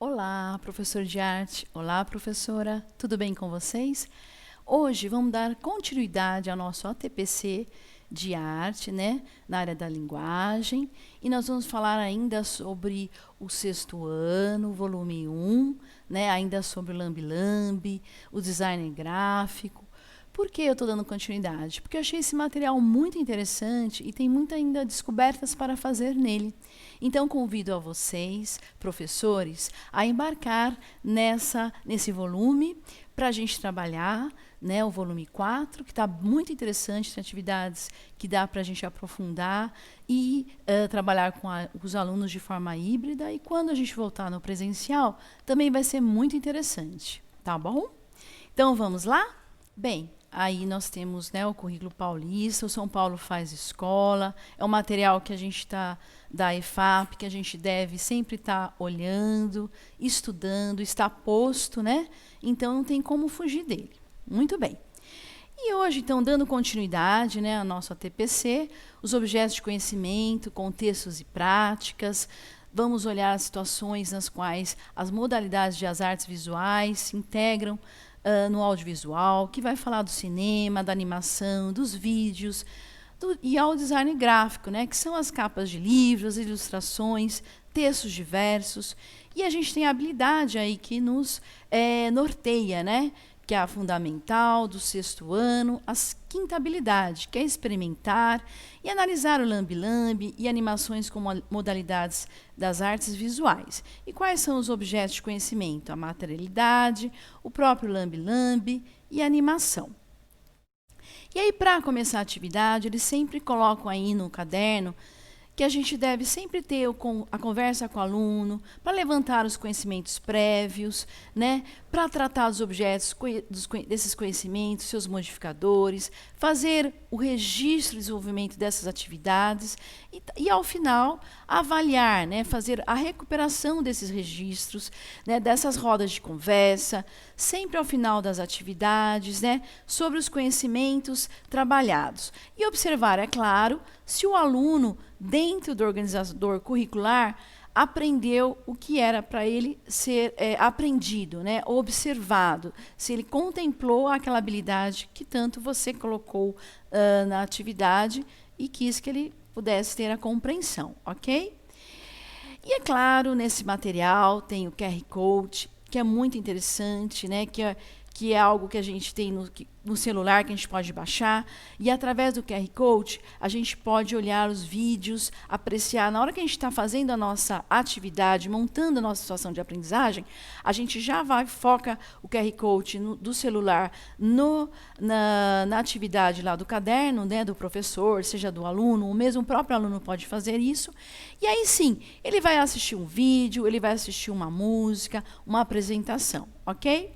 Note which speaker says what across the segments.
Speaker 1: Olá, professor de arte. Olá, professora. Tudo bem com vocês? Hoje vamos dar continuidade ao nosso ATPC de arte, né, na área da linguagem, e nós vamos falar ainda sobre o sexto ano, volume 1, né, ainda sobre o lambe-lambe, o design gráfico. Por que eu estou dando continuidade? Porque eu achei esse material muito interessante e tem muitas ainda descobertas para fazer nele. Então, convido a vocês, professores, a embarcar nesse volume para a gente trabalhar, né, o volume 4, que está muito interessante, tem atividades que dá para a gente aprofundar e trabalhar com os alunos de forma híbrida. E quando a gente voltar no presencial, também vai ser muito interessante, tá bom? Então, vamos lá? Bem, aí nós temos, né, o currículo paulista, o São Paulo faz escola, é um material que a gente está da EFAP, que a gente deve sempre estar olhando, estudando, está posto, né? Então não tem como fugir dele. Muito bem. E hoje, então, dando continuidade, né, ao nosso ATPC, os objetos de conhecimento, contextos e práticas, vamos olhar as situações nas quais as modalidades de as artes visuais se integram no audiovisual, que vai falar do cinema, da animação, dos vídeos, e ao design gráfico, né, que são as capas de livros, ilustrações, textos diversos. E a gente tem a habilidade aí que nos norteia, né, que é a fundamental do sexto ano, a quinta habilidade, que é experimentar e analisar o lambe-lambe e animações como modalidades das artes visuais. E quais são os objetos de conhecimento? A materialidade, o próprio lambe-lambe e a animação. E aí, para começar a atividade, eles sempre colocam aí no caderno que a gente deve sempre ter a conversa com o aluno, para levantar os conhecimentos prévios, né, para tratar os objetos desses conhecimentos, seus modificadores, fazer o registro e desenvolvimento dessas atividades e ao final, avaliar, né, fazer a recuperação desses registros, né, dessas rodas de conversa, sempre ao final das atividades, né, sobre os conhecimentos trabalhados. E observar, é claro, se o aluno, dentro do organizador curricular, aprendeu o que era para ele ser aprendido, né, observado, se ele contemplou aquela habilidade que tanto você colocou na atividade e quis que ele pudesse ter a compreensão, ok? E é claro, nesse material tem o QR Code, que é muito interessante, né, que é algo que a gente tem no celular, que a gente pode baixar, e através do QR Code, a gente pode olhar os vídeos, apreciar. Na hora que a gente está fazendo a nossa atividade, montando a nossa situação de aprendizagem, a gente já foca o QR Code do celular na atividade lá do caderno, né, do professor, seja do aluno, ou mesmo o próprio aluno pode fazer isso. E aí sim, ele vai assistir um vídeo, ele vai assistir uma música, uma apresentação, ok?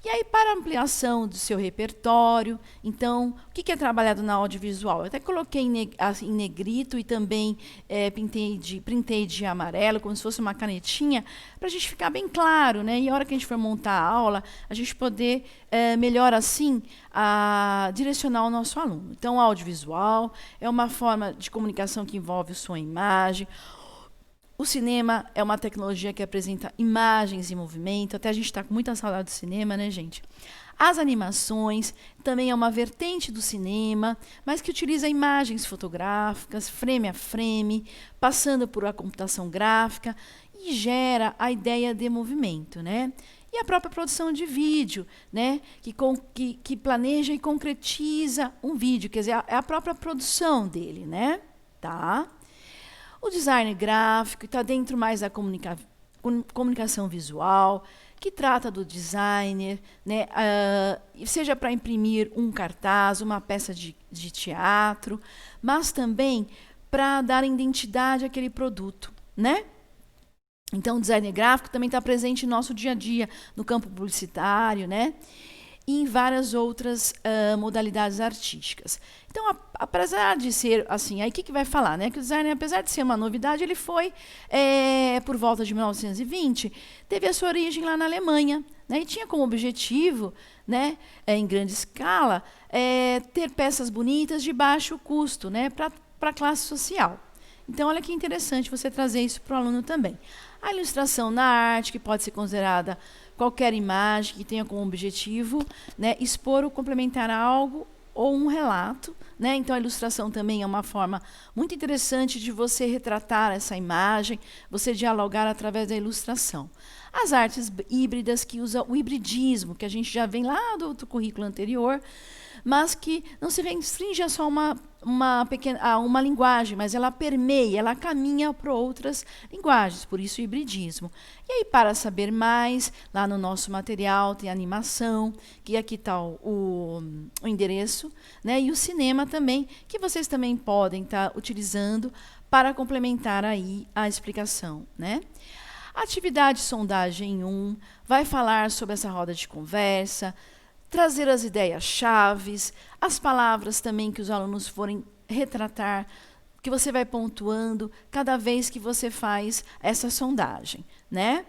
Speaker 1: E aí, para ampliação do seu repertório, então, o que é trabalhado na audiovisual? Eu até coloquei em negrito e também printei de amarelo, como se fosse uma canetinha, para a gente ficar bem claro, né? E a hora que a gente for montar a aula, a gente poder, melhor assim, direcionar o nosso aluno. Então, o audiovisual é uma forma de comunicação que envolve o som e imagem. O cinema é uma tecnologia que apresenta imagens em movimento. Até a gente está com muita saudade do cinema, né, gente? As animações também é uma vertente do cinema, mas que utiliza imagens fotográficas, frame a frame, passando por a computação gráfica e gera a ideia de movimento, né? E a própria produção de vídeo, né, que planeja e concretiza um vídeo, quer dizer, é a própria produção dele, né? Tá? O design gráfico está dentro mais da comunicação visual, que trata do designer, né, seja para imprimir um cartaz, uma peça de teatro, mas também para dar identidade àquele produto, né? Então, o design gráfico também está presente no nosso dia a dia, no campo publicitário, né? E em várias outras modalidades artísticas. Então, apesar de ser assim, aí o que vai falar? Né? Que o design, apesar de ser uma novidade, ele foi, por volta de 1920, teve a sua origem lá na Alemanha, né? E tinha como objetivo, né, em grande escala, ter peças bonitas de baixo custo, né, para a classe social. Então, olha que interessante você trazer isso para o aluno também. A ilustração na arte, que pode ser considerada qualquer imagem que tenha como objetivo, né, expor ou complementar algo ou um relato, né? Então a ilustração também é uma forma muito interessante de você retratar essa imagem, você dialogar através da ilustração. As artes híbridas, que usam o hibridismo, que a gente já vem lá do currículo anterior, mas que não se restringe a só uma linguagem, mas ela permeia, ela caminha para outras linguagens, por isso o hibridismo. E aí, para saber mais, lá no nosso material tem a animação, que aqui está o endereço, né? E o cinema também, que vocês também podem estar utilizando para complementar aí a explicação, né? A atividade sondagem 1 vai falar sobre essa roda de conversa, trazer as ideias-chaves, as palavras também que os alunos forem retratar, que você vai pontuando cada vez que você faz essa sondagem, né?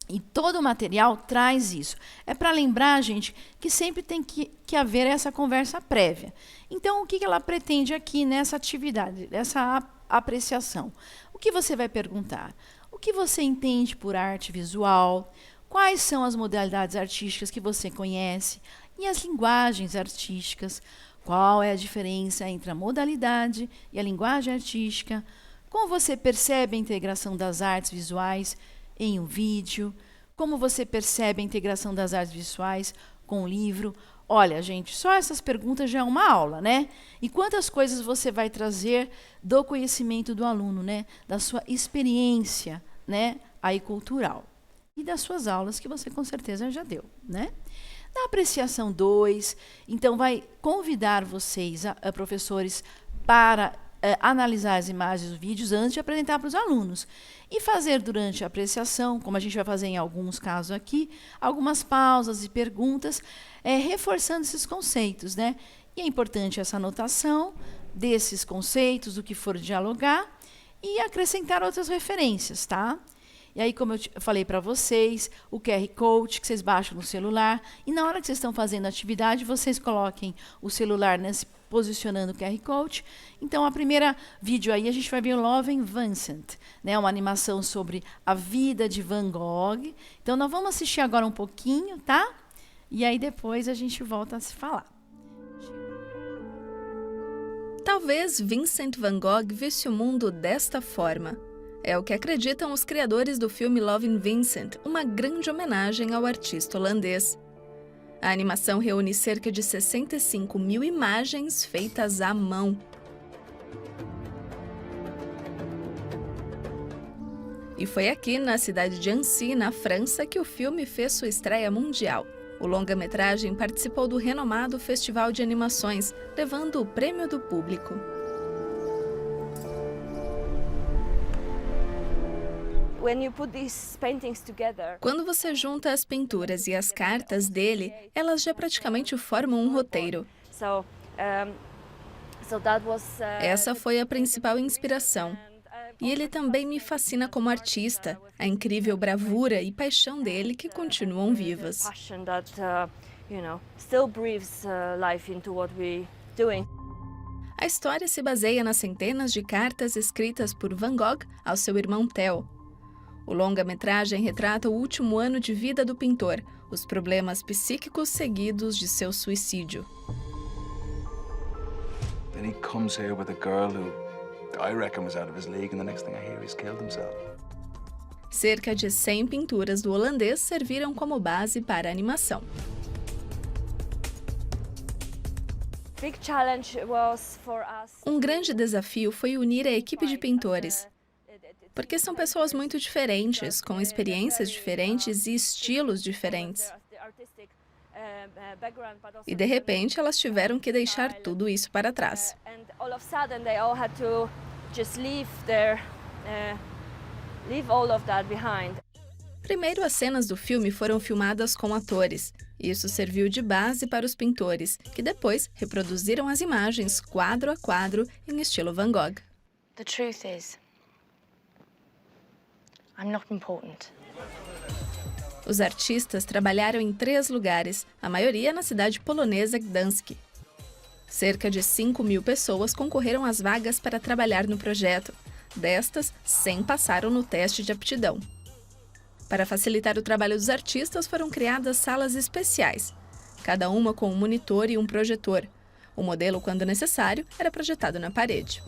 Speaker 1: E todo o material traz isso. É para lembrar, gente, que sempre tem que haver essa conversa prévia. Então, o que ela pretende aqui nessa atividade, nessa apreciação? O que você vai perguntar? O que você entende por arte visual? Quais são as modalidades artísticas que você conhece? E as linguagens artísticas? Qual é a diferença entre a modalidade e a linguagem artística? Como você percebe a integração das artes visuais em um vídeo? Como você percebe a integração das artes visuais com o livro? Olha, gente, só essas perguntas já é uma aula, né? E quantas coisas você vai trazer do conhecimento do aluno, né? Da sua experiência, né? Aí cultural. E das suas aulas que você com certeza já deu, né? Na apreciação 2, então vai convidar vocês, professores, para analisar as imagens dos vídeos antes de apresentar para os alunos. E fazer durante a apreciação, como a gente vai fazer em alguns casos aqui, algumas pausas e perguntas, reforçando esses conceitos, né? E é importante essa anotação desses conceitos, do que for dialogar, e acrescentar outras referências, tá? E aí, como eu falei para vocês, o QR Code que vocês baixam no celular, e na hora que vocês estão fazendo a atividade, vocês coloquem o celular posicionando o QR Code. Então, a primeira vídeo aí, a gente vai ver o Love and Vincent, né? Uma animação sobre a vida de Van Gogh. Então, nós vamos assistir agora um pouquinho, tá? E aí, depois, a gente volta a se falar.
Speaker 2: Talvez Vincent van Gogh visse o mundo desta forma. É o que acreditam os criadores do filme Love and Vincent, uma grande homenagem ao artista holandês. A animação reúne cerca de 65 mil imagens feitas à mão. E foi aqui, na cidade de Annecy, na França, que o filme fez sua estreia mundial. O longa-metragem participou do renomado Festival de Animações, levando o prêmio do público. Quando você junta as pinturas e as cartas dele, elas já praticamente formam um roteiro. Essa foi a principal inspiração. E ele também me fascina como artista, a incrível bravura e paixão dele que continuam vivas. A história se baseia nas centenas de cartas escritas por Van Gogh ao seu irmão Theo. O longa-metragem retrata o último ano de vida do pintor, os problemas psíquicos seguidos de seu suicídio.
Speaker 3: Then he comes here with a girl who I reckon was out of his league, and the next thing I hear he's killed himself.
Speaker 2: Cerca de 100 pinturas do holandês serviram como base para a animação. Um grande desafio foi unir a equipe de pintores, porque são pessoas muito diferentes, com experiências diferentes e estilos diferentes. E, de repente, elas tiveram que deixar tudo isso para trás. Primeiro, as cenas do filme foram filmadas com atores. Isso serviu de base para os pintores, que depois reproduziram as imagens quadro a quadro em estilo Van Gogh.
Speaker 4: The truth is, I'm not important.
Speaker 2: Os artistas trabalharam em 3 lugares, a maioria na cidade polonesa Gdansk. Cerca de 5 mil pessoas concorreram às vagas para trabalhar no projeto. Destas, 100 passaram no teste de aptidão. Para facilitar o trabalho dos artistas, foram criadas salas especiais, cada uma com um monitor e um projetor. O modelo, quando necessário, era projetado na parede.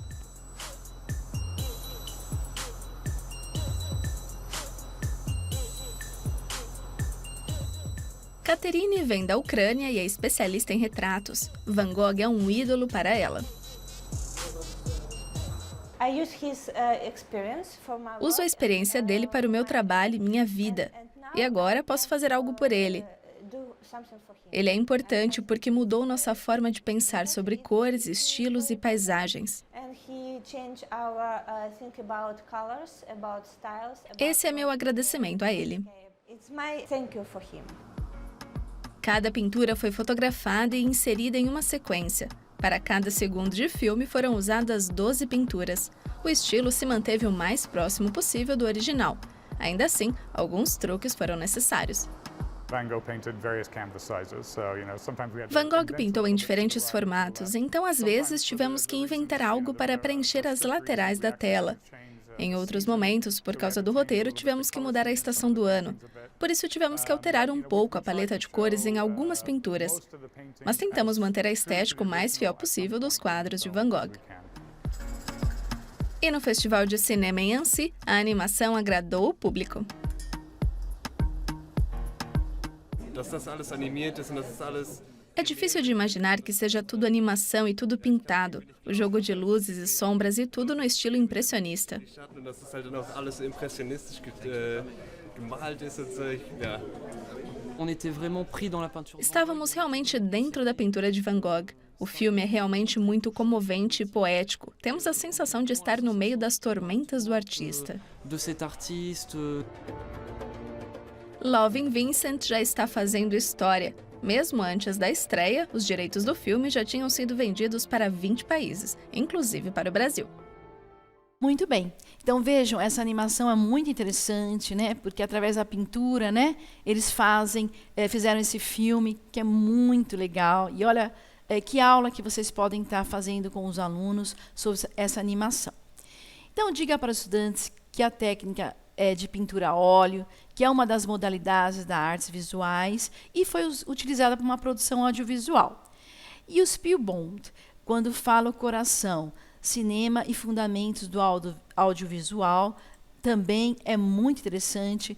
Speaker 2: Catherine vem da Ucrânia e é especialista em retratos. Van Gogh é um ídolo para ela. Uso a experiência dele para o meu trabalho e minha vida. E agora posso fazer algo por ele. Ele é importante porque mudou nossa forma de pensar sobre cores, estilos e paisagens. Esse é meu agradecimento a ele. Cada pintura foi fotografada e inserida em uma sequência. Para cada segundo de filme foram usadas 12 pinturas. O estilo se manteve o mais próximo possível do original. Ainda assim, alguns truques foram necessários. Van Gogh pintou em diferentes formatos, então às vezes tivemos que inventar algo para preencher as laterais da tela. Em outros momentos, por causa do roteiro, tivemos que mudar a estação do ano. Por isso tivemos que alterar um pouco a paleta de cores em algumas pinturas. Mas tentamos manter a estética o mais fiel possível dos quadros de Van Gogh. E no Festival de Cinema em Annecy, a animação agradou o público. É difícil de imaginar que seja tudo animação e tudo pintado. O jogo de luzes e sombras e tudo no estilo impressionista. Estávamos realmente dentro da pintura de Van Gogh. O filme é realmente muito comovente e poético. Temos a sensação de estar no meio das tormentas do artista. Loving Vincent já está fazendo história. Mesmo antes da estreia, os direitos do filme já tinham sido vendidos para 20 países, inclusive para o Brasil.
Speaker 1: Muito bem. Então vejam, essa animação é muito interessante, né? Porque através da pintura, né, eles fizeram esse filme que é muito legal. E olha, que aula que vocês podem estar fazendo com os alunos sobre essa animação. Então diga para os estudantes que a técnica de pintura a óleo, que é uma das modalidades das artes visuais e foi utilizada para uma produção audiovisual. E o Spielbound, quando fala o coração, cinema e fundamentos do audiovisual, também é muito interessante,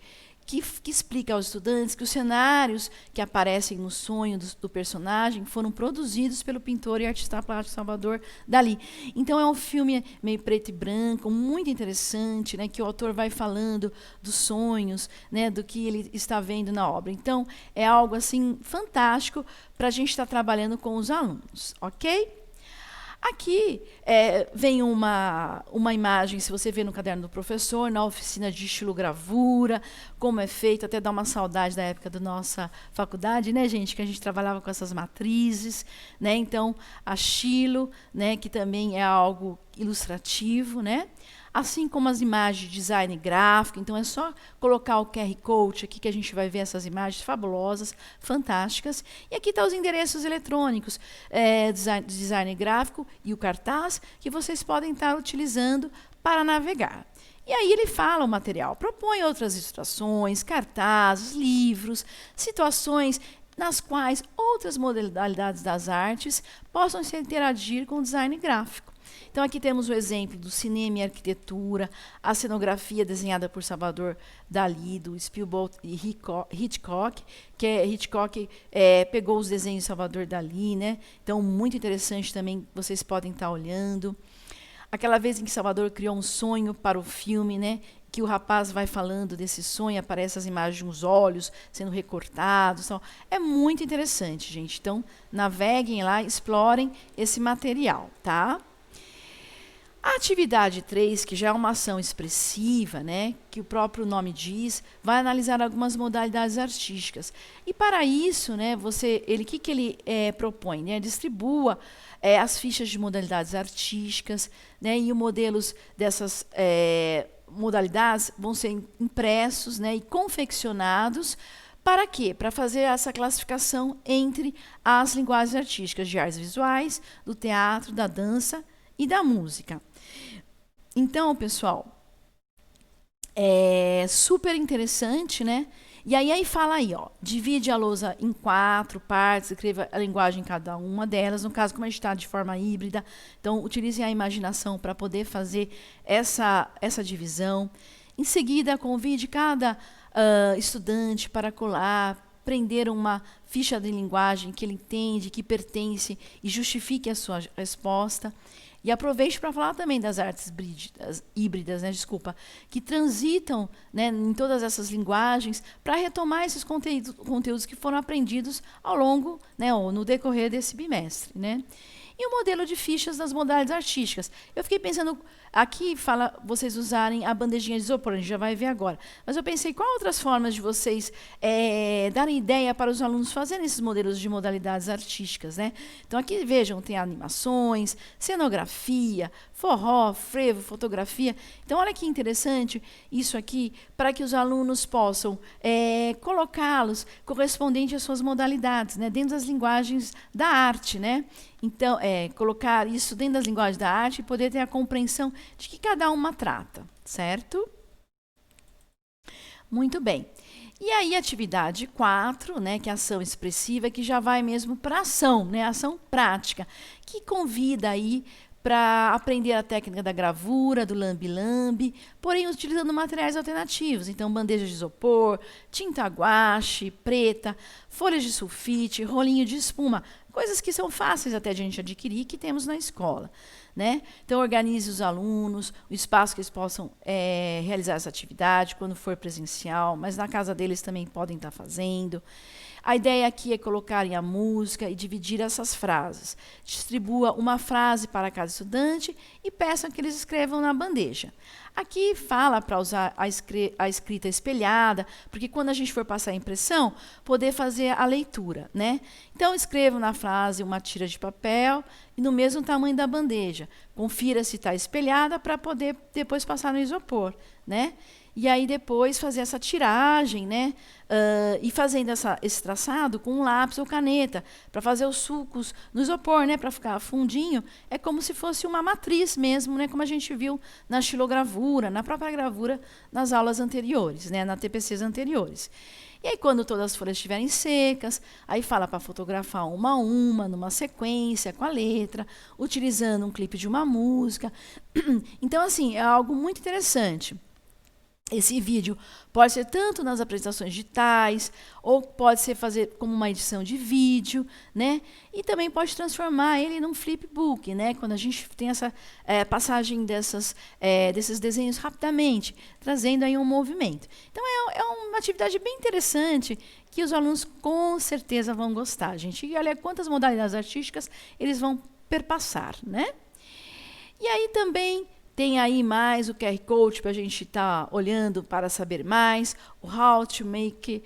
Speaker 1: que explica aos estudantes que os cenários que aparecem no sonho do personagem foram produzidos pelo pintor e artista plástico Salvador Dalí. Então é um filme meio preto e branco, muito interessante, né, que o autor vai falando dos sonhos, né, do que ele está vendo na obra. Então é algo assim fantástico para a gente estar trabalhando com os alunos, ok? Aqui vem uma imagem, se você vê no caderno do professor, na oficina de estilogravura, como é feito, até dá uma saudade da época da nossa faculdade, né, gente, que a gente trabalhava com essas matrizes, né, então a estilo, né, que também é algo ilustrativo, né, assim como as imagens de design gráfico. Então é só colocar o QR Code aqui que a gente vai ver essas imagens fabulosas, fantásticas. E aqui estão os endereços eletrônicos design gráfico e o cartaz que vocês podem estar utilizando para navegar. E aí ele fala o material, propõe outras ilustrações, cartazes, livros, situações nas quais outras modalidades das artes possam se interagir com o design gráfico. Então aqui temos o exemplo do cinema e arquitetura, a cenografia desenhada por Salvador Dalí, do Spielbound e Hitchcock, que Hitchcock pegou os desenhos de Salvador Dalí, né? Então muito interessante também, vocês podem estar olhando. Aquela vez em que Salvador criou um sonho para o filme, né? Que o rapaz vai falando desse sonho, aparecem as imagens de uns olhos sendo recortados. Então, é muito interessante, gente. Então, naveguem lá, explorem esse material, tá? A atividade 3, que já é uma ação expressiva, né, que o próprio nome diz, vai analisar algumas modalidades artísticas. E para isso, né, que ele propõe? Né, distribua as fichas de modalidades artísticas, né, e os modelos dessas modalidades vão ser impressos, né, e confeccionados. Para quê? Para fazer essa classificação entre as linguagens artísticas de artes visuais, do teatro, da dança e da música. Então, pessoal, é super interessante, né? E aí fala aí, ó, divide a lousa em 4 partes, escreva a linguagem em cada uma delas. No caso, como a gente está de forma híbrida, então utilizem a imaginação para poder fazer essa divisão. Em seguida, convide cada estudante para colar, prender uma ficha de linguagem que ele entende, que pertence e justifique a sua resposta. E aproveite para falar também das artes híbridas, né, que transitam, né, em todas essas linguagens para retomar esses conteúdos que foram aprendidos ao longo, né, ou no decorrer desse bimestre, né? E o modelo de fichas das modalidades artísticas. Eu fiquei pensando, aqui fala vocês usarem a bandejinha de isopor, a gente já vai ver agora. Mas eu pensei, qual outras formas de vocês darem ideia para os alunos fazerem esses modelos de modalidades artísticas, né? Então aqui, vejam, tem animações, cenografia, forró, frevo, fotografia. Então, olha que interessante isso aqui, para que os alunos possam colocá-los correspondente às suas modalidades, né? Dentro das linguagens da arte, né? Então, colocar isso dentro das linguagens da arte e poder ter a compreensão de que cada uma trata, certo? Muito bem. E aí, atividade 4, né, que é a ação expressiva, que já vai mesmo para a ação, né, ação prática, que convida aí para aprender a técnica da gravura, do lambe-lambe, porém utilizando materiais alternativos. Então, bandejas de isopor, tinta guache, preta, folhas de sulfite, rolinho de espuma, coisas que são fáceis até de a gente adquirir, que temos na escola, né? Então, organize os alunos, o espaço que eles possam realizar essa atividade, quando for presencial, mas na casa deles também podem estar fazendo. A ideia aqui é colocarem a música e dividir essas frases. Distribua uma frase para cada estudante e peça que eles escrevam na bandeja. Aqui fala para usar a escrita espelhada, porque quando a gente for passar a impressão, poder fazer a leitura, né? Então, escrevam na frase uma tira de papel e no mesmo tamanho da bandeja. Confira se está espelhada para poder depois passar no isopor, né? E aí depois fazer essa tiragem, né? E fazendo esse traçado com um lápis ou caneta, para fazer os sulcos no isopor, né? Para ficar fundinho, é como se fosse uma matriz mesmo, né? Como a gente viu na xilogravura, na própria gravura, nas aulas anteriores, né? Na TPCs anteriores. E aí, quando todas as folhas estiverem secas, aí fala para fotografar uma a uma, numa sequência, com a letra, utilizando um clipe de uma música. Então, assim, é algo muito interessante. Esse vídeo pode ser tanto nas apresentações digitais, ou pode ser fazer como uma edição de vídeo, né? E também pode transformar ele num flipbook, né? Quando a gente tem essa passagem desses desenhos rapidamente, trazendo aí um movimento. Então, é uma atividade bem interessante que os alunos com certeza vão gostar, gente. E olha quantas modalidades artísticas eles vão perpassar, né? E aí também tem aí mais o QR Code para a gente estar olhando para saber mais. O How to Make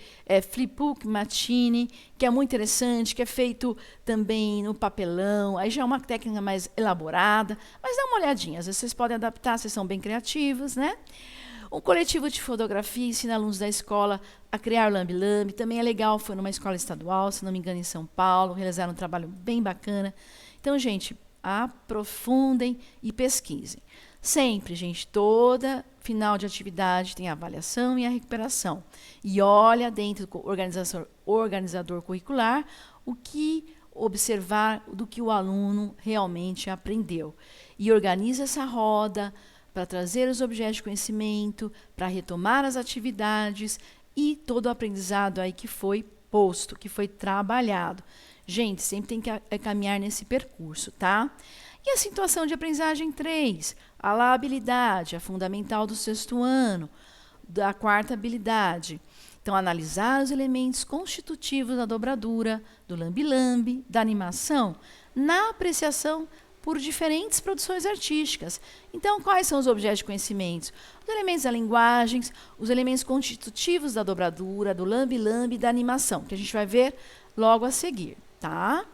Speaker 1: Flipbook Machine, que é muito interessante, que é feito também no papelão. Aí já é uma técnica mais elaborada, mas dá uma olhadinha. Às vezes vocês podem adaptar, vocês são bem criativos, né? Um coletivo de fotografia ensina alunos da escola a criar lambe-lambe. Também é legal, foi numa escola estadual, se não me engano, em São Paulo. Realizaram um trabalho bem bacana. Então, gente, aprofundem e pesquisem. Sempre, gente, toda final de atividade tem a avaliação e a recuperação. E olha dentro do organizador curricular o que observar do que o aluno realmente aprendeu. E organiza essa roda para trazer os objetos de conhecimento, para retomar as atividades e todo o aprendizado aí que foi posto, que foi trabalhado. Gente, sempre tem que caminhar nesse percurso, tá? E a situação de aprendizagem 3, a lá habilidade, a fundamental do 6º ano, da 4ª habilidade. Então, analisar os elementos constitutivos da dobradura, do lambe-lambe, da animação, na apreciação por diferentes produções artísticas. Então, quais são os objetos de conhecimento? Os elementos da linguagem, os elementos constitutivos da dobradura, do lambe-lambe e da animação, que a gente vai ver logo a seguir, tá?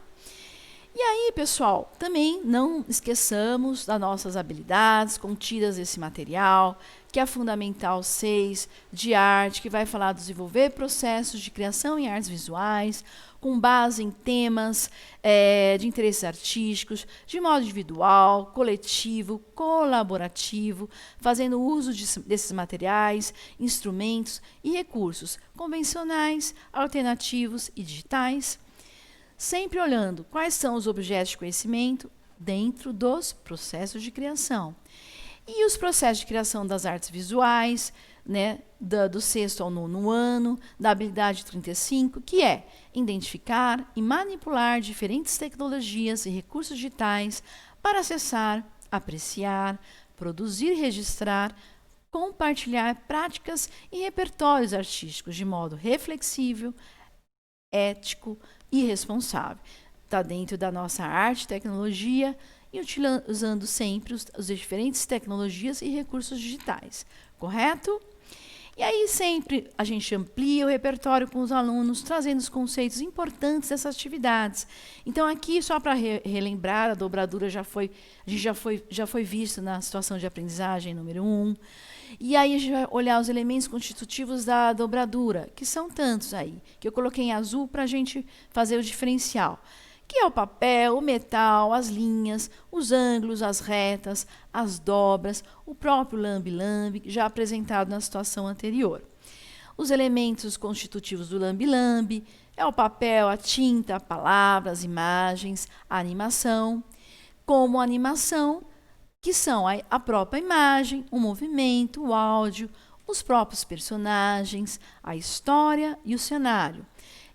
Speaker 1: E aí, pessoal, também não esqueçamos das nossas habilidades contidas nesse material, que é a Fundamental 6 de arte, que vai falar de desenvolver processos de criação em artes visuais, com base em temas de interesses artísticos, de modo individual, coletivo, colaborativo, fazendo uso desses materiais, instrumentos e recursos convencionais, alternativos e digitais, sempre olhando quais são os objetos de conhecimento dentro dos processos de criação. E os processos de criação das artes visuais, né, do 6º ao 9º ano, da habilidade 35, que é identificar e manipular diferentes tecnologias e recursos digitais para acessar, apreciar, produzir e registrar, compartilhar práticas e repertórios artísticos de modo reflexível, ético e responsável. Está dentro da nossa arte e tecnologia e utilizando sempre as diferentes tecnologias e recursos digitais, correto? E aí sempre a gente amplia o repertório com os alunos, trazendo os conceitos importantes dessas atividades. Então aqui, só para relembrar, a dobradura já foi visto na situação de aprendizagem número 1. E aí a gente vai olhar os elementos constitutivos da dobradura, que são tantos aí, que eu coloquei em azul para a gente fazer o diferencial, que é o papel, o metal, as linhas, os ângulos, as retas, as dobras, o próprio lambe-lambe, já apresentado na situação anterior. Os elementos constitutivos do lambe-lambe é o papel, a tinta, a palavra, as imagens, a animação, como animação, que são a própria imagem, o movimento, o áudio, os próprios personagens, a história e o cenário.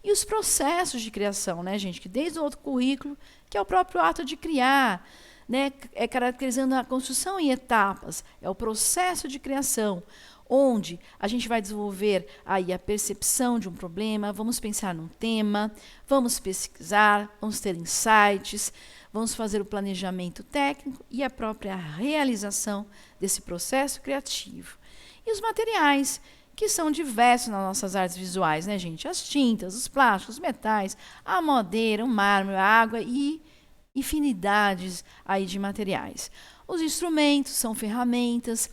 Speaker 1: E os processos de criação, né, gente? Que desde o outro currículo, que é o próprio ato de criar, né, caracterizando a construção em etapas, é o processo de criação, onde a gente vai desenvolver aí a percepção de um problema, vamos pensar num tema, vamos pesquisar, vamos ter insights, vamos fazer o planejamento técnico e a própria realização desse processo criativo. E os materiais, que são diversos nas nossas artes visuais, né, gente? As tintas, os plásticos, os metais, a madeira, o mármore, a água e infinidades aí de materiais. Os instrumentos são ferramentas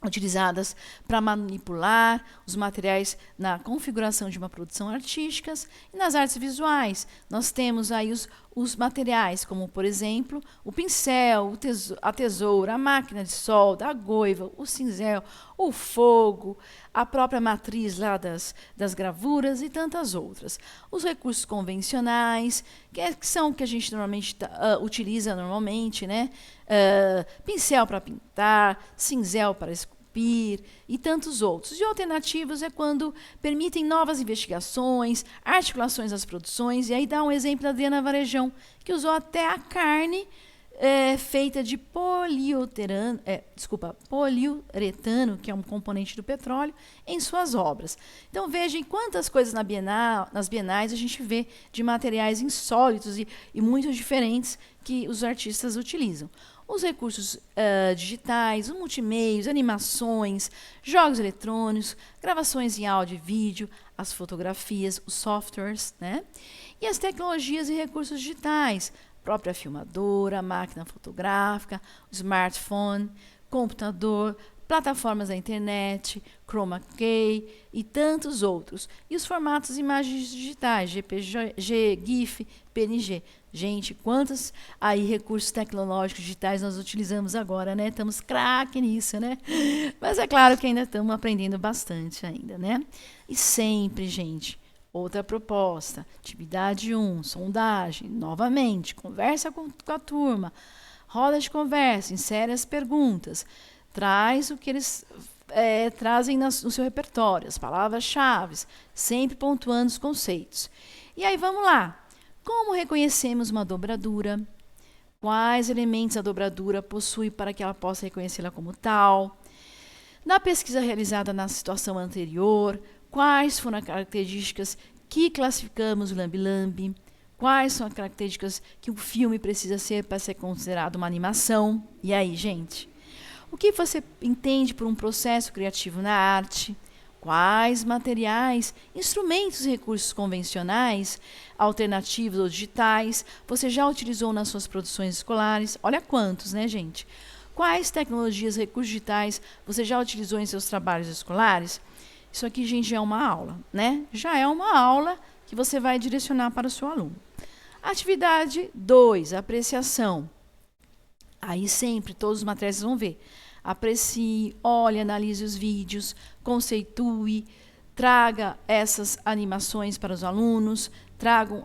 Speaker 1: utilizadas para manipular os materiais na configuração de uma produção artística. E nas artes visuais, nós temos aí os materiais, como, por exemplo, o pincel, a tesoura, a máquina de solda, a goiva, o cinzel, o fogo, a própria matriz lá das gravuras e tantas outras. Os recursos convencionais, que são o que a gente normalmente utiliza normalmente, né? Pincel para pintar, cinzel para esculpir e tantos outros. E alternativos é quando permitem novas investigações, articulações das produções, e aí dá um exemplo da Adriana Varejão, que usou até a carne feita de poliuretano, que é um componente do petróleo, em suas obras. Então vejam quantas coisas nas bienais a gente vê de materiais insólitos e muito diferentes que os artistas utilizam. Os recursos digitais, os multimeios, animações, jogos eletrônicos, gravações em áudio e vídeo, as fotografias, os softwares, né? E as tecnologias e recursos digitais, própria filmadora, máquina fotográfica, o smartphone, computador, plataformas da internet, Chroma Key e tantos outros. E os formatos de imagens digitais, GPG, GIF, PNG. Gente, quantos aí recursos tecnológicos digitais nós utilizamos agora, né? Estamos craque nisso, né? Mas é claro que ainda estamos aprendendo bastante ainda, né? E sempre, gente, outra proposta, atividade 1, sondagem, novamente, conversa com a turma, roda de conversa, insere as perguntas, traz o que eles trazem no seu repertório, as palavras-chave, sempre pontuando os conceitos. E aí, vamos lá. Como reconhecemos uma dobradura? Quais elementos a dobradura possui para que ela possa reconhecê-la como tal? Na pesquisa realizada na situação anterior, quais foram as características que classificamos o lambe-lambe? Quais são as características que o filme precisa ser para ser considerado uma animação? E aí, gente? O que você entende por um processo criativo na arte? Quais materiais, instrumentos e recursos convencionais, alternativos ou digitais, você já utilizou nas suas produções escolares? Olha quantos, né, gente? Quais tecnologias, recursos digitais você já utilizou em seus trabalhos escolares? Isso aqui, gente, já é uma aula, né? Já é uma aula que você vai direcionar para o seu aluno. Atividade 2, apreciação. Aí sempre, todos os materiais vão ver. Aprecie, olhe, analise os vídeos, conceitue, traga essas animações para os alunos, tragam,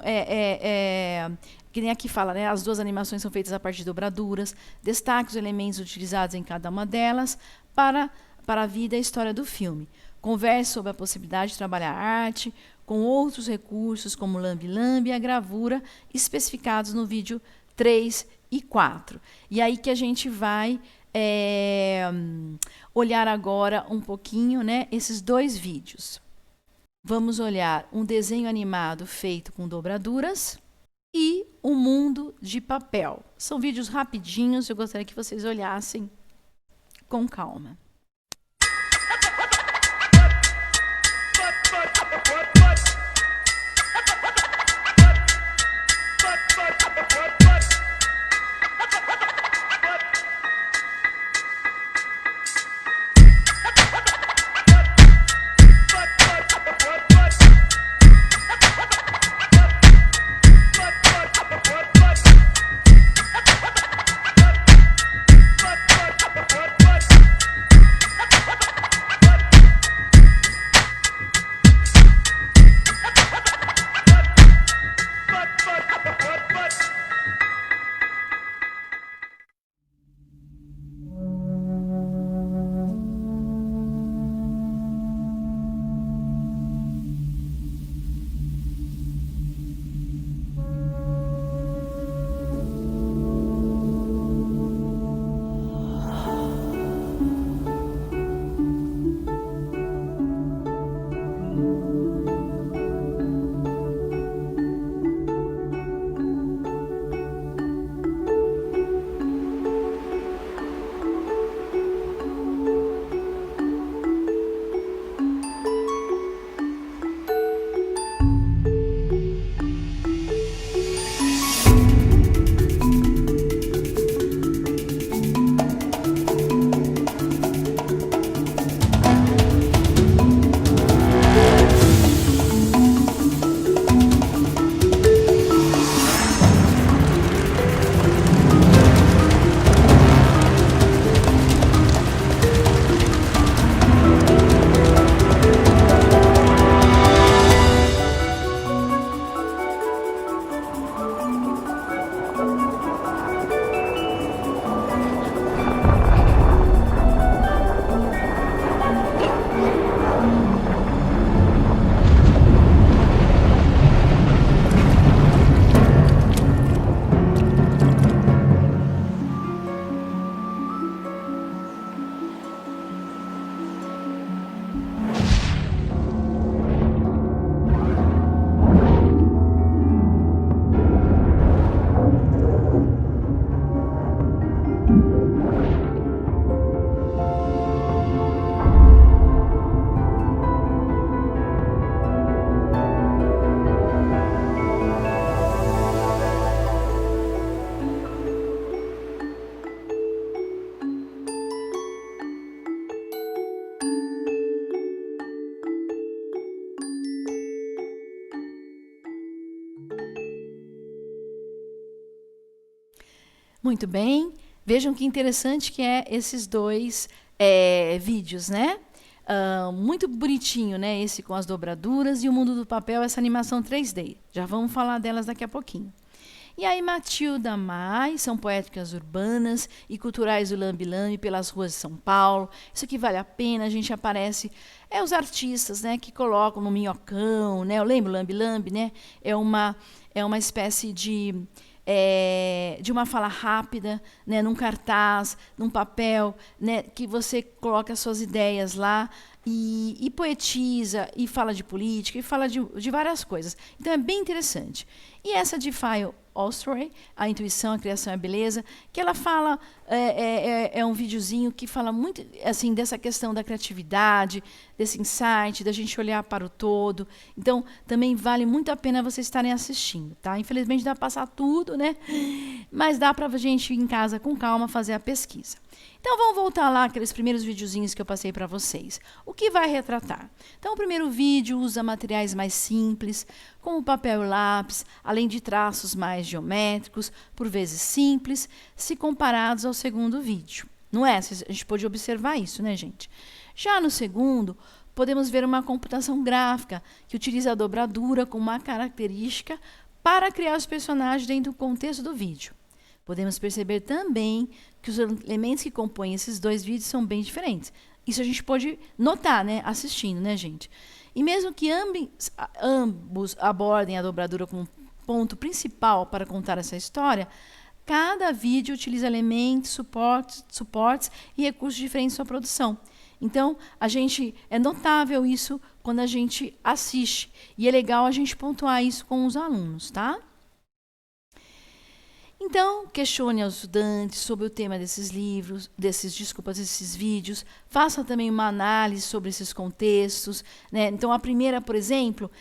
Speaker 1: que nem aqui fala, né? As 2 animações são feitas a partir de dobraduras, destaque os elementos utilizados em cada uma delas para a vida e a história do filme. Converse sobre a possibilidade de trabalhar a arte com outros recursos, como o lambe-lambe e a gravura, especificados no vídeo 3 e 4. E aí que a gente vai olhar agora um pouquinho, né, esses 2 vídeos. Vamos olhar um desenho animado feito com dobraduras e um mundo de papel. São vídeos rapidinhos, eu gostaria que vocês olhassem com calma. Muito bem. Vejam que interessante que é esses 2 vídeos, né? Muito bonitinho, né? Esse com as dobraduras e o mundo do papel, essa animação 3D. Já vamos falar delas daqui a pouquinho. E aí, Matilda Mai, são poéticas urbanas e culturais do lambe-lambe pelas ruas de São Paulo. Isso aqui vale a pena, a gente aparece... os artistas, né, que colocam no minhocão, né? Eu lembro lambe-lambe, né? É uma espécie de uma fala rápida, né, num cartaz, num papel, né, que você coloca as suas ideias lá e poetiza, e fala de política, e fala de várias coisas. Então, é bem interessante. E essa de File Ostroy, A Intuição, a Criação e a Beleza, que ela fala, é um videozinho que fala muito assim, dessa questão da criatividade, desse insight, da gente olhar para o todo. Então, também vale muito a pena vocês estarem assistindo, tá? Infelizmente, dá para passar tudo, né? mas dá para a gente em casa com calma fazer a pesquisa. Então vamos voltar lá aqueles primeiros videozinhos que eu passei para vocês. O que vai retratar? Então o primeiro vídeo usa materiais mais simples, como papel e lápis, além de traços mais geométricos, por vezes simples, se comparados ao segundo vídeo. Não é? A gente pode observar isso, né, gente? Já no segundo, podemos ver uma computação gráfica que utiliza a dobradura como uma característica para criar os personagens dentro do contexto do vídeo. Podemos perceber também que os elementos que compõem esses dois vídeos são bem diferentes. Isso a gente pode notar, né, assistindo, né, gente? E mesmo que ambos abordem a dobradura como ponto principal para contar essa história, cada vídeo utiliza elementos, suportes e recursos diferentes em sua produção. Então, é notável isso quando a gente assiste. E é legal a gente pontuar isso com os alunos, tá? Então, questione aos estudantes sobre o tema desses livros, desses vídeos. Faça também uma análise sobre esses contextos, né? Então, a primeira, por exemplo,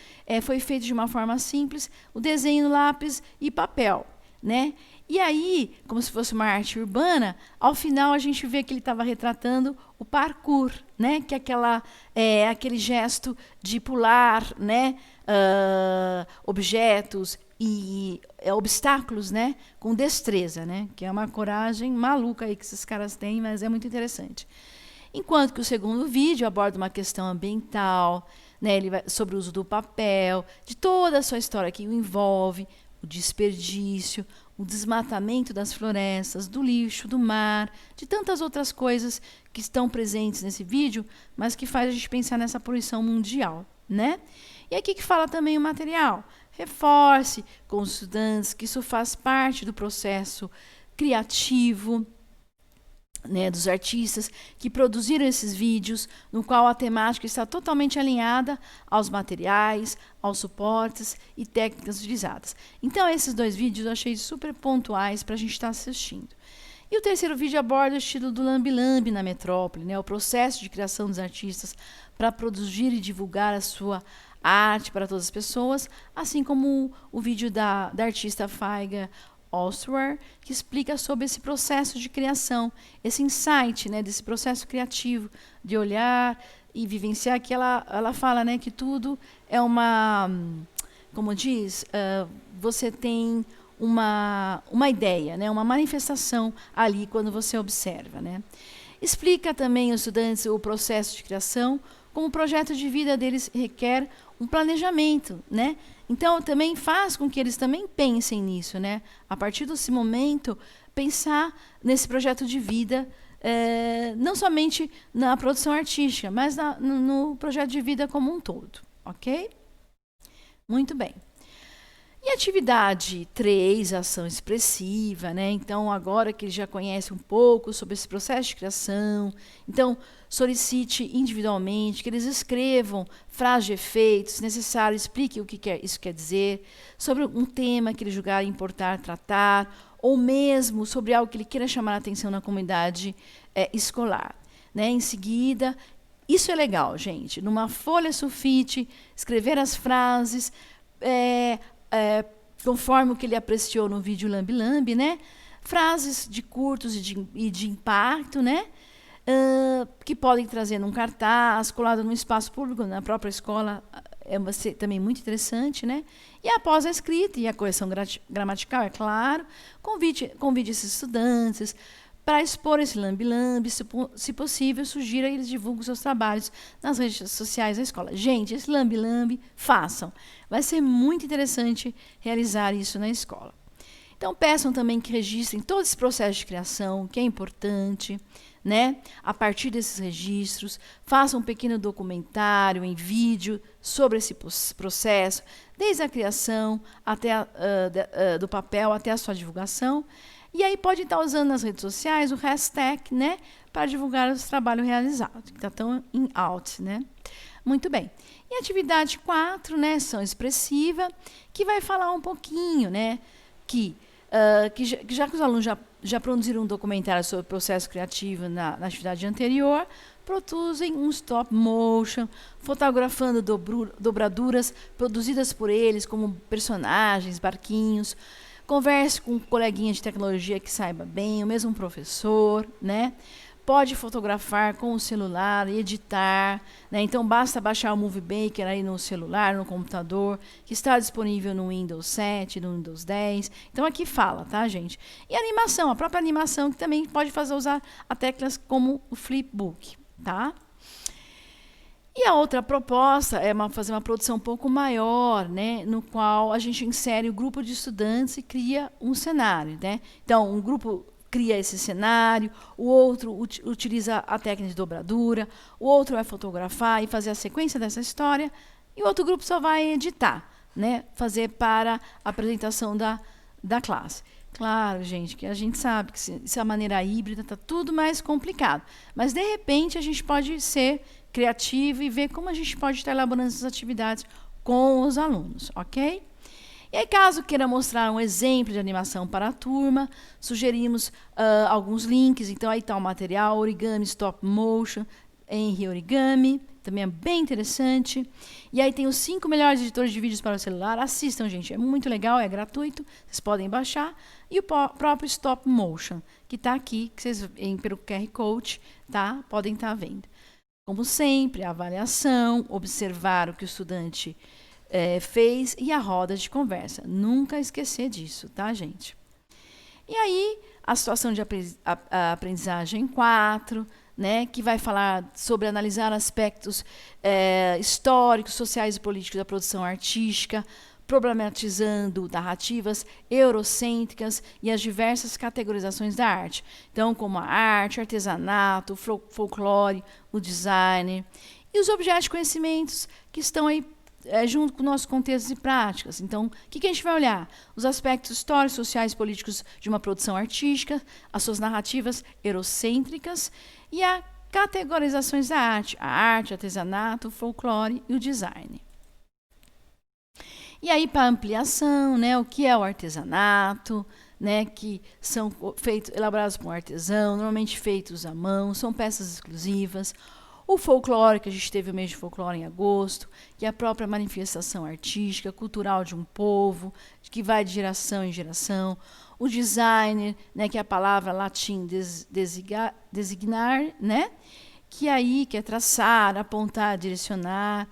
Speaker 1: foi feita de uma forma simples, o desenho no lápis e papel, né? E aí, como se fosse uma arte urbana, ao final a gente vê que ele estava retratando o parkour, né? Que é aquele gesto de pular, né? Objetos e obstáculos, né? Com destreza, né? Que é uma coragem maluca aí que esses caras têm, mas é muito interessante. Enquanto que o segundo vídeo aborda uma questão ambiental, né? Ele vai sobre o uso do papel, de toda a sua história que o envolve, o desperdício, o desmatamento das florestas, do lixo, do mar, de tantas outras coisas que estão presentes nesse vídeo, mas que faz a gente pensar nessa poluição mundial, né? E aqui que fala também o material. Reforce com os estudantes que isso faz parte do processo criativo, né, dos artistas que produziram esses vídeos, no qual a temática está totalmente alinhada aos materiais, aos suportes e técnicas utilizadas. Então, esses dois vídeos eu achei super pontuais para a gente estar assistindo. E o terceiro vídeo aborda o estilo do lambe-lambe na metrópole, né, o processo de criação dos artistas para produzir e divulgar a sua arte para todas as pessoas, assim como o vídeo da artista Faiga Ostwar, que explica sobre esse processo de criação, esse insight, né, desse processo criativo, de olhar e vivenciar, que ela fala, né, que tudo é uma, como diz, você tem uma ideia, né, uma manifestação ali quando você observa, né. Explica também aos estudantes o processo de criação, como o projeto de vida deles requer um planejamento, né? Então, também faz com que eles também pensem nisso, né? A partir desse momento, pensar nesse projeto de vida, não somente na produção artística, mas no projeto de vida como um todo, ok? Muito bem. E atividade 3, ação expressiva, né? Então, agora que ele já conhece um pouco sobre esse processo de criação, então, solicite individualmente que eles escrevam frases de efeito, se necessário, explique o que isso quer dizer, sobre um tema que ele julgar importar tratar, ou mesmo sobre algo que ele queira chamar a atenção na comunidade escolar, né? Em seguida, isso é legal, gente, numa folha sulfite, escrever as frases, conforme o que ele apreciou no vídeo Lambe Lambe, né? Frases de curtos e de impacto, né? Que podem trazer num cartaz, colado num espaço público, na própria escola, também muito interessante, né? E após a escrita e a correção gramatical, é claro, convide esses estudantes para expor esse lambe-lambe, se possível, sugira que eles divulguem seus trabalhos nas redes sociais da escola. Gente, esse lambe-lambe, façam. Vai ser muito interessante realizar isso na escola. Então, peçam também que registrem todo esse processo de criação, que é importante, né? A partir desses registros, façam um pequeno documentário em vídeo sobre esse processo, desde a criação até do papel até a sua divulgação. E aí pode estar usando nas redes sociais o hashtag, né, para divulgar os trabalhos realizados, que está tão em out, né? Muito bem. E a atividade 4, né, ação expressiva, que vai falar um pouquinho, né, que já que os alunos já produziram um documentário sobre o processo criativo na atividade anterior, produzem um stop motion, fotografando dobraduras produzidas por eles como personagens, barquinhos, Converse com um coleguinha de tecnologia que saiba bem, o mesmo professor, né? Pode fotografar com o celular e editar, né? Então basta baixar o Movie Maker aí no celular, no computador, que está disponível no Windows 7, no Windows 10. Então aqui fala, tá, gente? E a animação, a própria animação, que também pode usar a teclas como o Flipbook, tá? E a outra proposta é fazer uma produção um pouco maior, né, no qual a gente insere o grupo de estudantes e cria um cenário, né? Então, um grupo cria esse cenário, o outro utiliza a técnica de dobradura, o outro vai fotografar e fazer a sequência dessa história, e o outro grupo só vai editar, né, fazer para a apresentação da classe. Claro, gente, que a gente sabe que se a maneira híbrida está tudo mais complicado, mas de repente a gente pode ser criativo e ver como a gente pode estar elaborando essas atividades com os alunos, ok? E aí, caso queira mostrar um exemplo de animação para a turma, sugerimos alguns links. Então, aí está o material Origami Stop Motion, Henry Origami, também é bem interessante. E aí tem os 5 melhores editores de vídeos para o celular. Assistam, gente, é muito legal, é gratuito, vocês podem baixar. E o próprio Stop Motion, que está aqui, que vocês veem pelo QR Code, tá? Podem estar vendo. Como sempre, a avaliação, observar o que o estudante fez e a roda de conversa. Nunca esquecer disso, tá, gente? E aí, a situação de aprendizagem 4, né, que vai falar sobre analisar aspectos históricos, sociais e políticos da produção artística, problematizando narrativas eurocêntricas e as diversas categorizações da arte. Então, como a arte, o artesanato, o folclore, o design e os objetos de conhecimentos que estão aí junto com nossos contextos e práticas. Então, o que a gente vai olhar? Os aspectos históricos, sociais e políticos de uma produção artística, as suas narrativas eurocêntricas e as categorizações da arte, a arte, o artesanato, o folclore e o design. E aí, para ampliação, né, o que é o artesanato, né, que são elaborados por um artesão, normalmente feitos à mão, são peças exclusivas. O folclore, que a gente teve o mês de folclore em agosto, que é a própria manifestação artística, cultural de um povo, que vai de geração em geração. O designer, né, que é a palavra latim designar, né, que aí quer traçar, apontar, direcionar,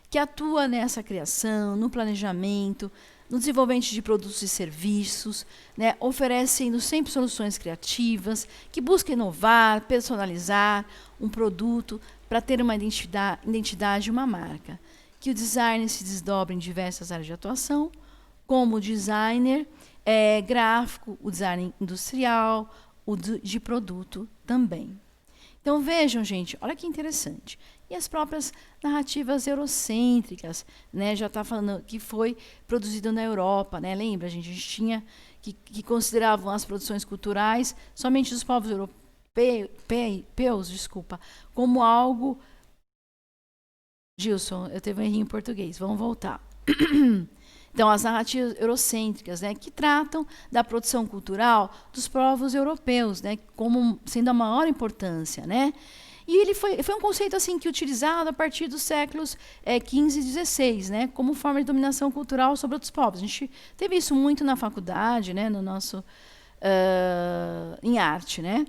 Speaker 1: que atua nessa criação, no planejamento, no desenvolvimento de produtos e serviços, né, oferecendo sempre soluções criativas, que busca inovar, personalizar um produto para ter uma identidade e uma marca. Que o designer se desdobra em diversas áreas de atuação, como o designer gráfico, o design industrial, o de produto também. Então, vejam, gente, olha que interessante. E as próprias narrativas eurocêntricas, né, já está falando que foi produzido na Europa, né? Lembra, gente, a gente tinha que consideravam as produções culturais somente dos povos europeus, como algo... Gilson, eu teve um errinho em português, vamos voltar. Então, as narrativas eurocêntricas, né, que tratam da produção cultural dos povos europeus, né, como sendo a maior importância, né? E ele foi um conceito assim que utilizado a partir dos séculos XV e XVI, né, como forma de dominação cultural sobre outros povos. A gente teve isso muito na faculdade, né, no nosso em arte, né?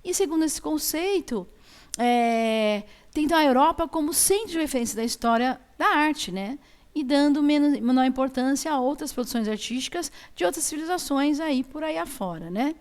Speaker 1: E segundo esse conceito, tem a Europa como centro de referência da história da arte, né? E dando menor importância a outras produções artísticas de outras civilizações aí por aí afora, né?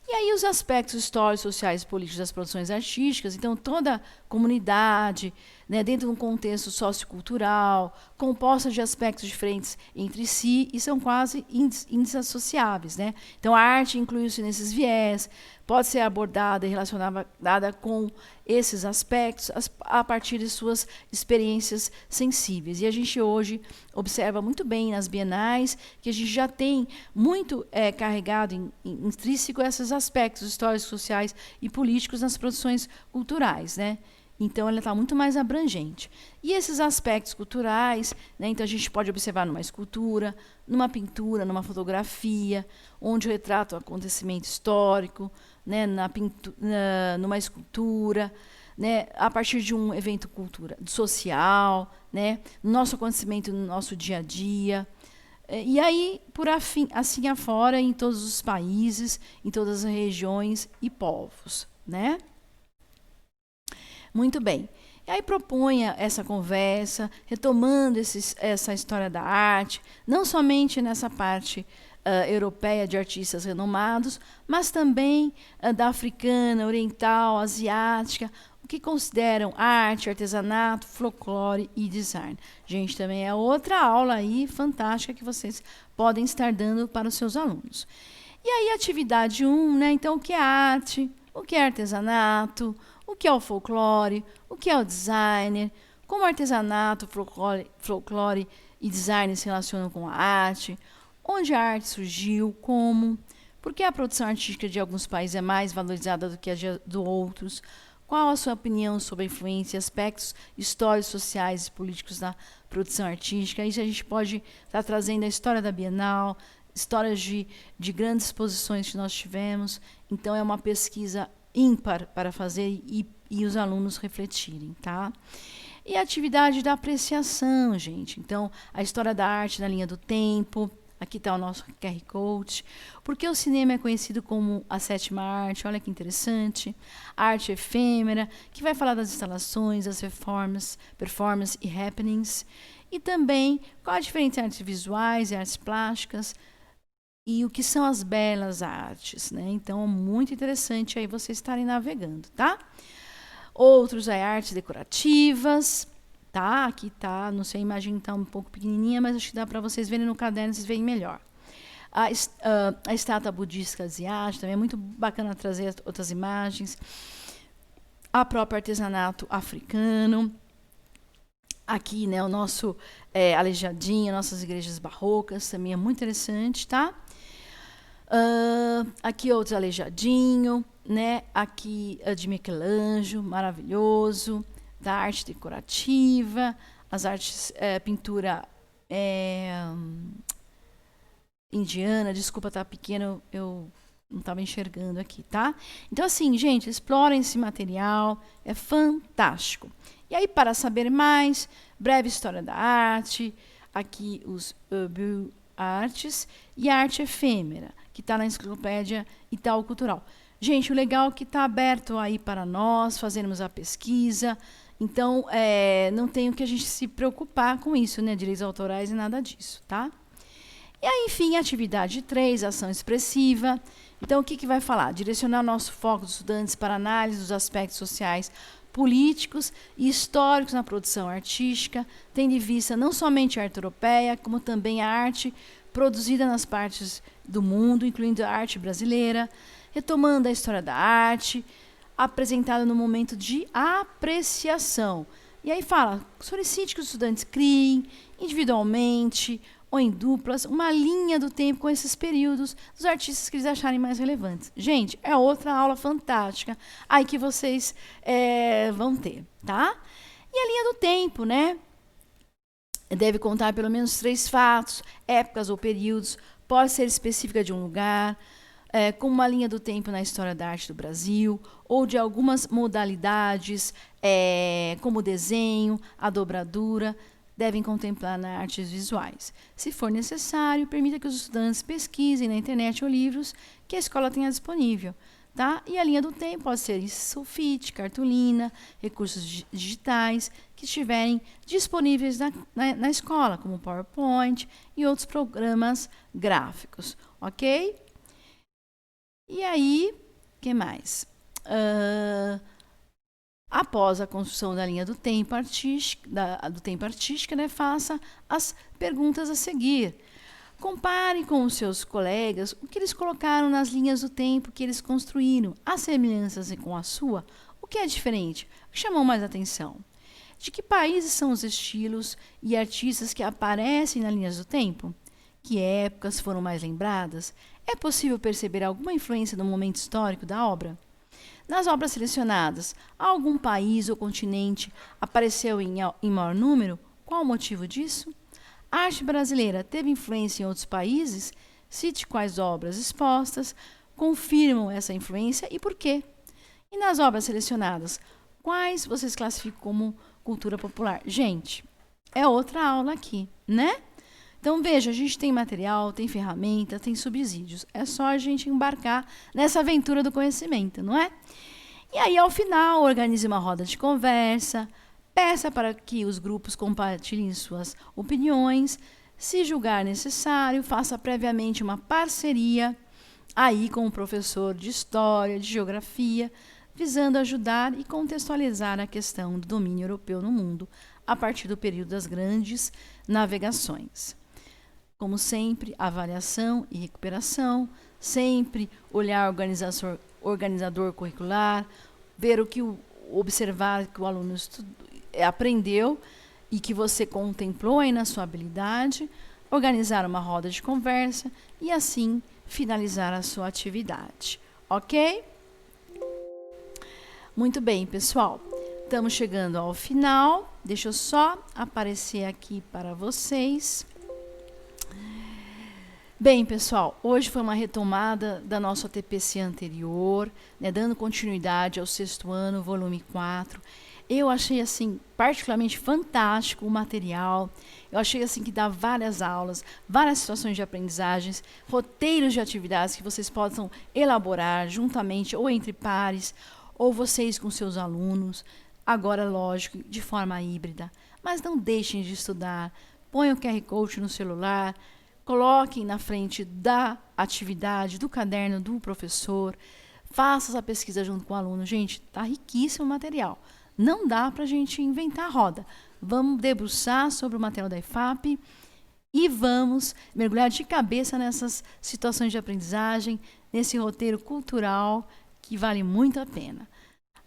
Speaker 1: E aí os aspectos históricos, sociais e políticos das produções artísticas, então toda comunidade, né, dentro de um contexto sociocultural, composta de aspectos diferentes entre si e são quase indissociáveis, né? Então a arte inclui-se nesses viés, pode ser abordada e relacionada com esses aspectos a partir de suas experiências sensíveis. E a gente hoje observa muito bem nas bienais que a gente já tem muito carregado intrínseco esses aspectos históricos, sociais e políticos nas produções culturais, né? Então, ela está muito mais abrangente. E esses aspectos culturais, né, então a gente pode observar numa escultura, numa pintura, numa fotografia, onde retrata o acontecimento histórico, né, numa escultura, né, a partir de um evento social, né, no nosso acontecimento, no nosso dia a dia, E aí, assim afora, em todos os países, em todas as regiões e povos, né? Muito bem. E aí proponha essa conversa, retomando essa história da arte, não somente nessa parte europeia de artistas renomados, mas também da africana, oriental, asiática, o que consideram arte, artesanato, folclore e design. Gente, também é outra aula aí fantástica que vocês podem estar dando para os seus alunos. E aí, atividade 1, né? Então, o que é arte? O que é artesanato? O que é o folclore? O que é o designer? Como artesanato, folclore e design se relacionam com a arte? Onde a arte surgiu? Como? Por que a produção artística de alguns países é mais valorizada do que a de outros? Qual a sua opinião sobre a influência e aspectos históricos, sociais e políticos da produção artística? Isso a gente pode estar trazendo a história da Bienal, histórias de grandes exposições que nós tivemos. Então, é uma pesquisa ímpar para fazer e os alunos refletirem, tá? E a atividade da apreciação, gente. Então, a história da arte na linha do tempo. Aqui está o nosso QR Code. Porque o cinema é conhecido como a sétima arte. Olha que interessante. A arte efêmera, que vai falar das instalações, das performances e happenings. E também qual a diferença entre artes visuais e artes plásticas. E o que são as belas artes, né? Então, muito interessante aí vocês estarem navegando, tá? Outros é artes decorativas. Tá? Aqui tá, não sei, a imagem está um pouco pequenininha, mas acho que dá para vocês verem no caderno, vocês veem melhor. A estátua budista asiática, também é muito bacana trazer outras imagens. A própria artesanato africano. Aqui, né, o nosso aleijadinho, nossas igrejas barrocas, também é muito interessante, tá? Aqui outro aleijadinho, né? Aqui de Michelangelo, maravilhoso. Da arte decorativa, as artes, pintura indiana, desculpa, tá pequeno, eu não estava enxergando aqui, tá? Então, assim, gente, explorem esse material, é fantástico. E aí, para saber mais, breve história da arte, aqui os Urban Artes e a arte efêmera, que está na enciclopédia Itaú Cultural. Gente, o legal é que está aberto aí para nós fazermos a pesquisa. Então, não tem o que a gente se preocupar com isso, né? Direitos autorais e nada disso, tá? E aí, enfim, atividade 3, ação expressiva. Então, o que vai falar? Direcionar o nosso foco dos estudantes para análise dos aspectos sociais, políticos e históricos na produção artística, tendo em vista não somente a arte europeia, como também a arte produzida nas partes do mundo, incluindo a arte brasileira, retomando a história da arte, apresentada no momento de apreciação. E aí fala, solicite que os estudantes criem, individualmente ou em duplas, uma linha do tempo com esses períodos dos artistas que eles acharem mais relevantes. Gente, é outra aula fantástica aí que vocês vão ter, tá? E a linha do tempo, né? Deve contar pelo menos 3 fatos, épocas ou períodos, pode ser específica de um lugar, como uma linha do tempo na história da arte do Brasil, ou de algumas modalidades, como o desenho, a dobradura, devem contemplar nas artes visuais. Se for necessário, permita que os estudantes pesquisem na internet ou livros que a escola tenha disponível. Tá? E a linha do tempo pode ser sulfite, cartolina, recursos digitais que estiverem disponíveis na escola, como PowerPoint e outros programas gráficos, ok? E aí, o que mais? Após a construção da linha do tempo artística, né, faça as perguntas a seguir. Compare com os seus colegas o que eles colocaram nas linhas do tempo que eles construíram. As semelhanças com a sua, o que é diferente? O que chamou mais atenção? De que países são os estilos e artistas que aparecem nas linhas do tempo? Que épocas foram mais lembradas? É possível perceber alguma influência no momento histórico da obra? Nas obras selecionadas, algum país ou continente apareceu em maior número? Qual o motivo disso? A arte brasileira teve influência em outros países? Cite quais obras expostas confirmam essa influência e por quê. E nas obras selecionadas, quais vocês classificam como cultura popular? Gente, é outra aula aqui, né? Então, veja, a gente tem material, tem ferramenta, tem subsídios. É só a gente embarcar nessa aventura do conhecimento, não é? E aí, ao final, organize uma roda de conversa, peça para que os grupos compartilhem suas opiniões. Se julgar necessário, faça previamente uma parceria aí com o professor de História, de Geografia, visando ajudar e contextualizar a questão do domínio europeu no mundo a partir do período das grandes navegações. Como sempre, avaliação e recuperação, sempre olhar organizador curricular, ver observar que o aluno aprendeu e que você contemplou aí na sua habilidade, organizar uma roda de conversa e assim finalizar a sua atividade, ok? Muito bem, pessoal. Estamos chegando ao final. Deixa eu só aparecer aqui para vocês. Bem, pessoal, hoje foi uma retomada da nossa TPC anterior, né, dando continuidade ao 6º ano, volume 4. Eu achei, assim, particularmente fantástico o material. Eu achei, assim, que dá várias aulas, várias situações de aprendizagens, roteiros de atividades que vocês possam elaborar juntamente ou entre pares, ou vocês com seus alunos. Agora, lógico, de forma híbrida. Mas não deixem de estudar. Ponham o QR Code no celular, coloquem na frente da atividade, do caderno do professor, faça essa pesquisa junto com o aluno. Gente, está riquíssimo o material. Não dá para a gente inventar a roda. Vamos debruçar sobre o material da IFAP e vamos mergulhar de cabeça nessas situações de aprendizagem, nesse roteiro cultural que vale muito a pena.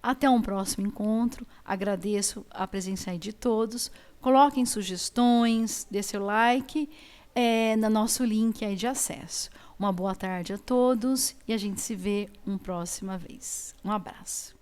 Speaker 1: Até um próximo encontro. Agradeço a presença aí de todos. Coloquem sugestões, dê seu like no nosso link aí de acesso. Uma boa tarde a todos e a gente se vê uma próxima vez. Um abraço.